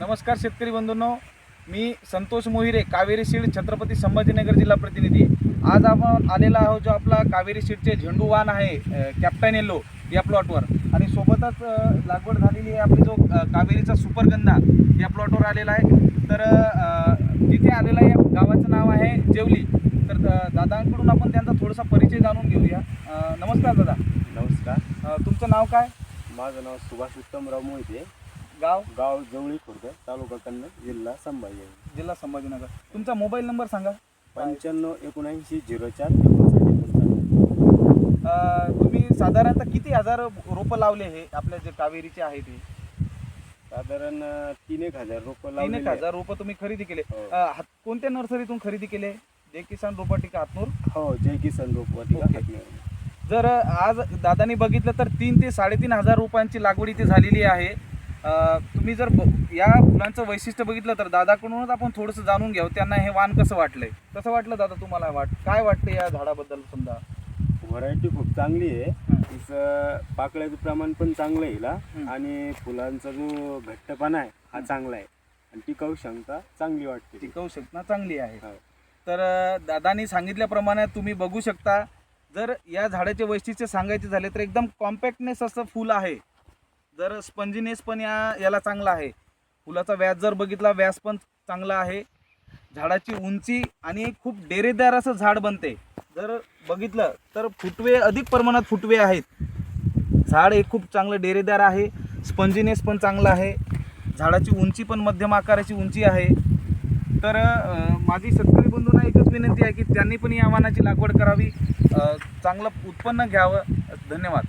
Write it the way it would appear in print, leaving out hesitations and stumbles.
नमस्कार शेतकरी बंधूंनो, मी संतोष मोहिरे, कावेरी सीड, छत्रपती संभाजीनगर जिल्हा प्रतिनिधी। आज आपण आलेला आहोत जो आपला कावेरी सीडचे झेंडू वाण आहे कॅप्टन येलो या प्लॉटवर, आणि सोबतच लागवड झालेली आहे आपली जो कावेरीचा सुपरगंधा या प्लॉटवर आलेला आहे। तर तिथे आलेला आहे, गावाचं नाव आहे जेवली। तर दादांकडून आपण त्यांचा थोडासा परिचय जाणून घेऊया। नमस्कार दादा। नमस्कार। तुमचं नाव काय? माझं नाव सुभाष उत्तमराव मोहिते, गाव जवळी खुर्द, तालुका कन्नड, जिल्हा संभाजीनगर। तुमचा मोबाईल नंबर सांगा। 957904 59. तुम्ही साधारणतः किती हजार रोपं लावले हे आपल्या जे कावेरीचे आहे ते? साधारण 3,000 रोपं 3,000 रोपं तुम्ही खरेदी केले। हो. कोणत्या नर्सरीतून खरेदी केले? जय किसान रोपवाटिका हातनूर? हो, जय किसान रोपवाटिका हातनूर। जर आज दादांनी बघितलं तर 3 ते 3,500 रुपयांची लागवड इथे झालेली आहे। तुम्ही जर या फुलांचं वैशिष्ट्य बघितलं तर दादाकडूनच आपण थोडंसं जाणून घ्यावं, त्यांना हे वाण कसं वाटलंय। कसं वाटलं दादा तुम्हाला? काय वाटतं या झाडाबद्दल? समजा व्हरायटी खूप चांगली आहे, तिचं पाकळ्याचं प्रमाण पण चांगलं आहे आणि फुलांचा जो घट्टपणा आहे हा चांगला आहे आणि टिकाऊ क्षमता चांगली वाटते। टिकाऊ क्षमता चांगली आहे। हो. तर दादांनी सांगितल्याप्रमाणे तुम्ही बघू शकता, जर या झाडाचे वैशिष्ट्य सांगायचे झाले तर एकदम कॉम्पॅक्टनेस असं फुल आहे। जर स्पंजीनेस पण याला चांगला आहे। फुलाचा व्यास जर बघितला, व्यास पण चांगला आहे। झाडाची उंची आणि खूप डेरेदार असं झाड बनते। जर बघितलं तर फुटवे अधिक प्रमाणात फुटवे आहेत। झाड हे खूप चांगलं डेरेदार आहे, स्पंजीनेस पण चांगला आहे, झाडाची उंची पण मध्यम आकाराची उंची आहे। तर माझी शेतकरी बंधूंना एकच विनंती आहे की त्यांनी पण या वाणाची लागवड करावी, चांगलं उत्पन्न घ्यावं। धन्यवाद।